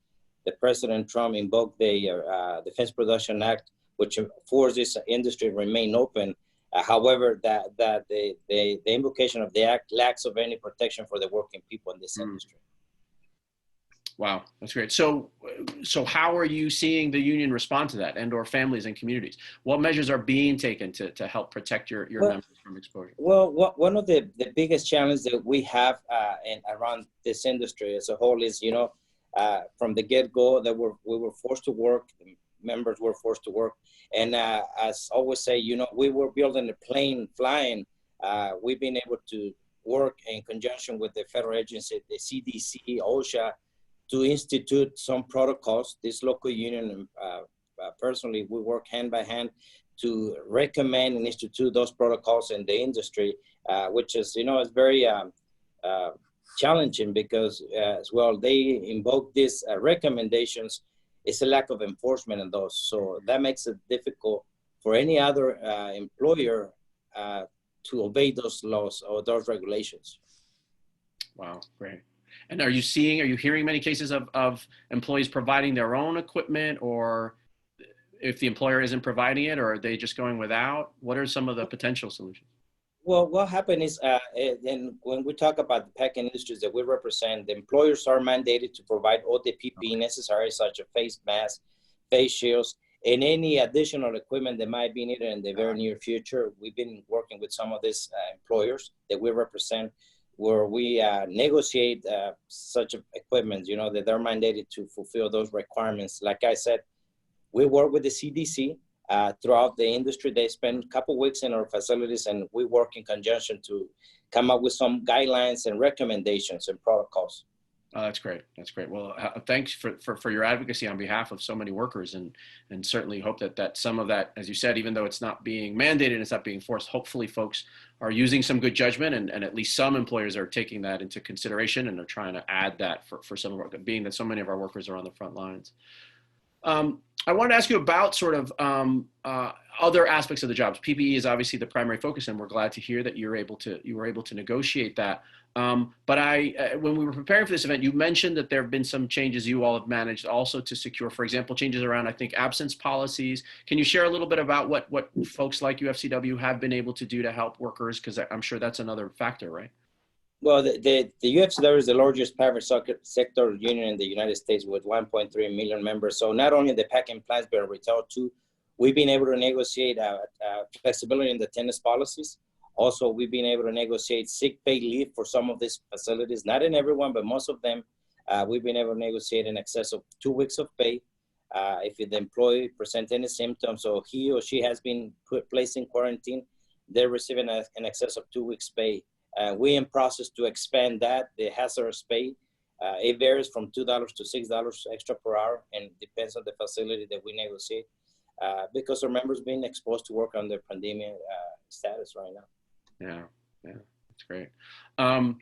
The President Trump invoked the Defense Production Act, which forced this industry to remain open. However, the invocation of the act lacks of any protection for the working people in this industry. Wow, that's great. So how are you seeing the union respond to that, and/or families and communities? What measures are being taken to help protect your members from exposure? Well, one of the biggest challenges that we have around this industry as a whole is, from the get-go that we were forced to work. Members were forced to work, and as I always say, we were building a plane flying. We've been able to work in conjunction with the federal agency, the CDC, OSHA, to institute some protocols. This local union, personally, we work hand by hand to recommend and institute those protocols in the industry, which is, is very challenging because as well, they invoke these recommendations. It's a lack of enforcement in those. So that makes it difficult for any other employer to obey those laws or those regulations. Wow, great. And are you hearing many cases of employees providing their own equipment, or if the employer isn't providing it, or are they just going without? What are some of the potential solutions? Well, what happened is, and when we talk about the packing industries that we represent, the employers are mandated to provide all the PPE necessary, such as face masks, face shields, and any additional equipment that might be needed in the very near future. We've been working with some of these employers that we represent, where we negotiate such equipment, that they're mandated to fulfill those requirements. Like I said, we work with the CDC throughout the industry. They spend a couple weeks in our facilities, and we work in conjunction to come up with some guidelines and recommendations and protocols. Oh, that's great. That's great. Well, thanks for your advocacy on behalf of so many workers, and certainly hope that some of that, as you said, even though it's not being mandated, it's not being forced, hopefully folks are using some good judgment, and at least some employers are taking that into consideration and are trying to add that for some of our, being that so many of our workers are on the front lines. I wanted to ask you about sort of other aspects of the jobs. PPE is obviously the primary focus, and we're glad to hear that you were able to negotiate that. But when we were preparing for this event, you mentioned that there have been some changes you all have managed also to secure, for example, changes around, I think, absence policies. Can you share a little bit about what folks like UFCW have been able to do to help workers? Because I'm sure that's another factor, right? Well, the UFCW is the largest private sector union in the United States with 1.3 million members. So not only the packing plants, but retail too. We've been able to negotiate flexibility in the attendance policies. Also, we've been able to negotiate sick pay leave for some of these facilities, not in everyone, but most of them. We've been able to negotiate in excess of 2 weeks of pay. If the employee presents any symptoms or he or she has been placed in quarantine, they're receiving an excess of 2 weeks pay. We're in process to expand that, the hazardous pay. It varies from $2 to $6 extra per hour, and depends on the facility that we negotiate, because our members being exposed to work under pandemic status right now. Yeah, that's great. Two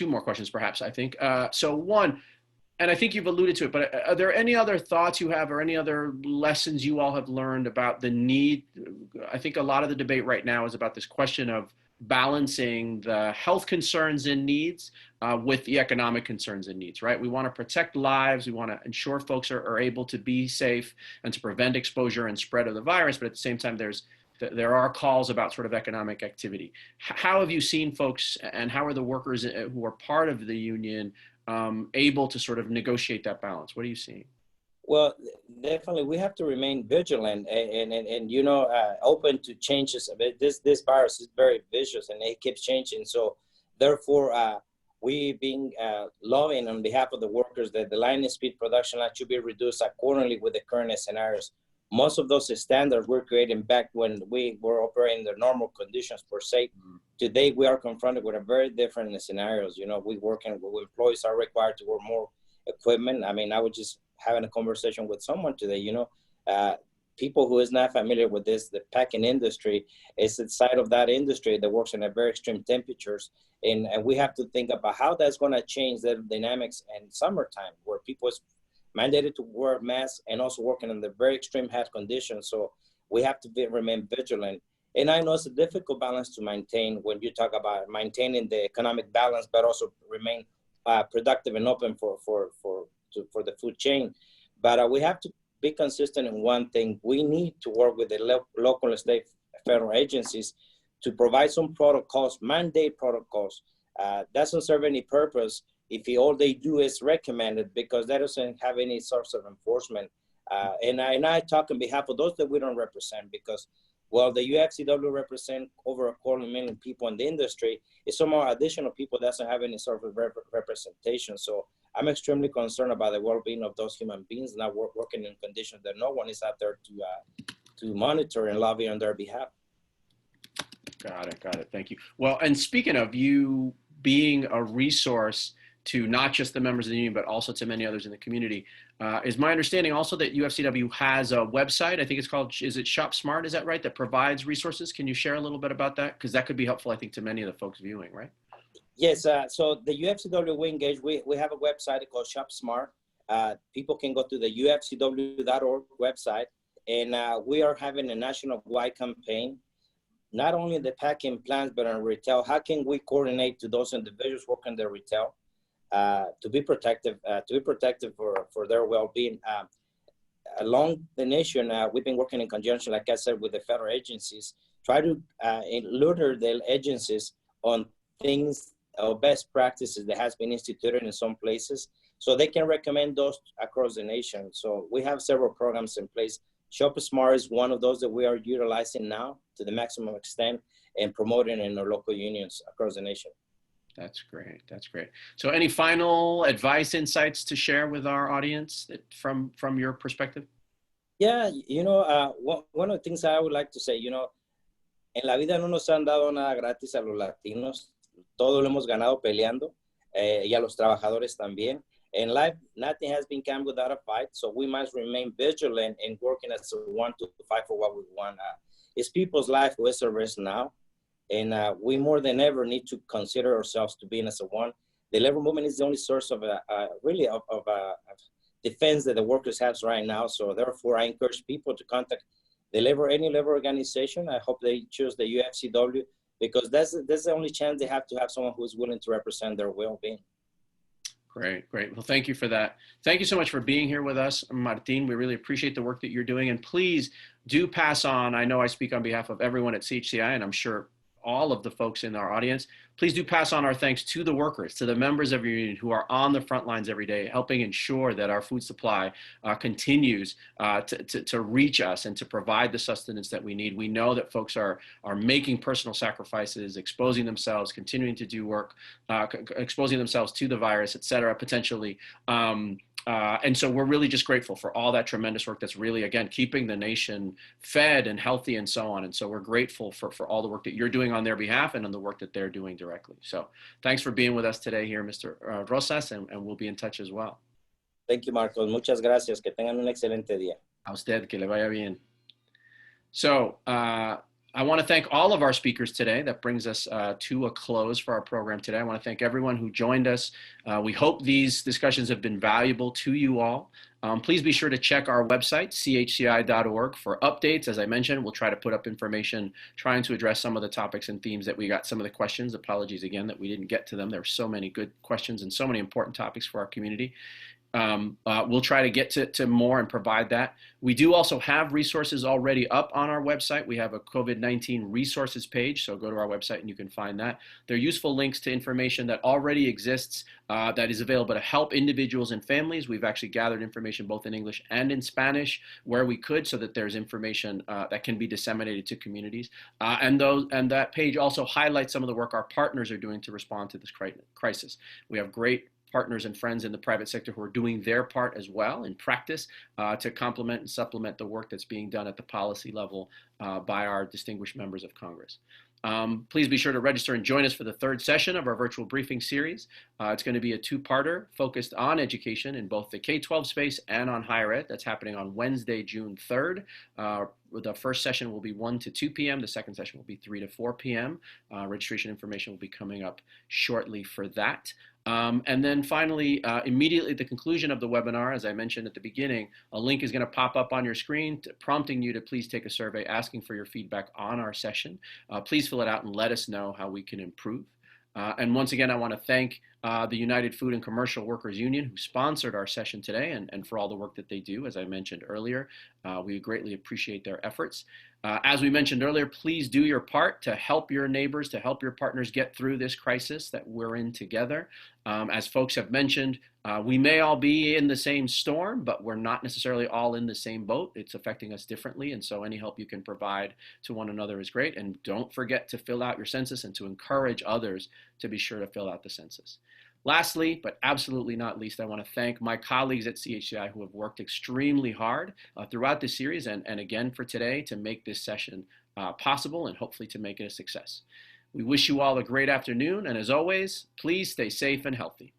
more questions, perhaps, I think. So one, and I think you've alluded to it, but are there any other thoughts you have or any other lessons you all have learned about the need? I think a lot of the debate right now is about this question of balancing the health concerns and needs with the economic concerns and needs, right? We want to protect lives. We want to ensure folks are able to be safe and to prevent exposure and spread of the virus. But at the same time, there are calls about sort of economic activity. How have you seen folks, and how are the workers who are part of the union able to sort of negotiate that balance? What are you seeing? Well, definitely, we have to remain vigilant and you know, open to changes. This virus is very vicious and it keeps changing. So therefore, we being lobbying on behalf of the workers that the line speed production line should be reduced accordingly with the current scenarios. Most of those standards were created back when we were operating the normal conditions per se. Today, we are confronted with a very different scenarios. You know, we working with employees are required to wear more equipment. I mean, I was just having a conversation with someone today, you know, people who is not familiar with this, the packing industry is the side of that industry that works in a very extreme temperatures. And we have to think about how that's going to change the dynamics in summertime where people is mandated to wear masks and also working in the very extreme health conditions. So we have to remain vigilant. And I know it's a difficult balance to maintain when you talk about maintaining the economic balance, but also remain productive and open for the food chain. But we have to be consistent in one thing. We need to work with the local and state federal agencies to provide some protocols, mandate protocols. Doesn't serve any purpose if all they do is recommend it, because that doesn't have any source of enforcement. And I talk on behalf of those that we don't represent, because while the UFCW represent over 250,000 people in the industry, it's some more additional people that doesn't have any sort of representation. So I'm extremely concerned about the well-being of those human beings not working in conditions that no one is out there to monitor and lobby on their behalf. Got it. Thank you. Well, and speaking of you being a resource to not just the members of the union, but also to many others in the community, is my understanding also that UFCW has a website. I think it's called, is it Shop Smart? Is that right? That provides resources. Can you share a little bit about that? Because that could be helpful, I think, to many of the folks viewing, right? Yes, so the UFCW we engage, we have a website called Shop Smart. People can go to the ufcw.org website, and we are having a national-wide campaign, not only in the packing plants, but on retail. How can we coordinate to those individuals working the retail to be protective for their well-being? Along the nation, we've been working in conjunction, like I said, with the federal agencies, try to lure the agencies on things or best practices that has been instituted in some places, so they can recommend those across the nation. So we have several programs in place. Shop Smart is one of those that we are utilizing now to the maximum extent and promoting in our local unions across the nation. That's great. So any final advice, insights to share with our audience from your perspective? Yeah, you know, one of the things I would like to say, you know, en la vida no nos han dado nada gratis a los latinos. Todo lo hemos ganado peleando, y a los trabajadores también. In life, nothing has been come without a fight, so we must remain vigilant and working as one to fight for what we want. It's people's life who is at risk now, and we more than ever need to consider ourselves to being as a one. The labor movement is the only source of really defense that the workers have right now. So therefore, I encourage people to contact any labor organization. I hope they choose the UFCW, because that's the only chance they have to have someone who's willing to represent their well-being. Great. Well, thank you for that. Thank you so much for being here with us, Martin. We really appreciate the work that you're doing. And please do pass on, I know I speak on behalf of everyone at CHCI, and I'm sure all of the folks in our audience, please do pass on our thanks to the workers, to the members of your union who are on the front lines every day, helping ensure that our food supply continues to reach us and to provide the sustenance that we need. We know that folks are making personal sacrifices, exposing themselves, continuing to do work, exposing themselves to the virus, et cetera, potentially. And so we're really just grateful for all that tremendous work that's really, again, keeping the nation fed and healthy and so on. And so we're grateful for all the work that you're doing on their behalf and on the work that they're doing directly. So thanks for being with us today here, Mr. Rosas, and we'll be in touch as well. Thank you, Marcos. Muchas gracias. Que tengan un excelente día. A usted, que le vaya bien. So I want to thank all of our speakers today. That brings us to a close for our program today. I want to thank everyone who joined us. We hope these discussions have been valuable to you all. Please be sure to check our website, chci.org, for updates. As I mentioned, we'll try to put up information trying to address some of the topics and themes that we got, some of the questions. Apologies again that we didn't get to them. There were so many good questions and so many important topics for our community. We'll try to get to more and provide that. We do also have resources already up on our website. We have a COVID-19 resources page, so go to our website and you can find that. They're useful links to information that already exists that is available to help individuals and families. We've actually gathered information both in English and in Spanish where we could, so that there's information that can be disseminated to communities. And that page also highlights some of the work our partners are doing to respond to this crisis. We have great partners and friends in the private sector who are doing their part as well in practice to complement and supplement the work that's being done at the policy level by our distinguished members of Congress. Please be sure to register and join us for the third session of our virtual briefing series. It's going to be a two-parter focused on education in both the K-12 space and on higher ed. That's happening on Wednesday, June 3rd. The first session will be 1 to 2 p.m. The second session will be 3 to 4 p.m. Registration information will be coming up shortly for that. And then finally, immediately at the conclusion of the webinar, as I mentioned at the beginning, a link is going to pop up on your screen prompting you to please take a survey asking for your feedback on our session. Please fill it out and let us know how we can improve. And once again, I want to thank the United Food and Commercial Workers Union, who sponsored our session today, and for all the work that they do. As I mentioned earlier, we greatly appreciate their efforts. As we mentioned earlier, please do your part to help your neighbors, to help your partners get through this crisis that we're in together. As folks have mentioned, we may all be in the same storm, but we're not necessarily all in the same boat. It's affecting us differently, and so any help you can provide to one another is great. And don't forget to fill out your census and to encourage others to be sure to fill out the census. Lastly, but absolutely not least, I want to thank my colleagues at CHCI who have worked extremely hard throughout this series and again for today to make this session possible and hopefully to make it a success. We wish you all a great afternoon, and as always, please stay safe and healthy.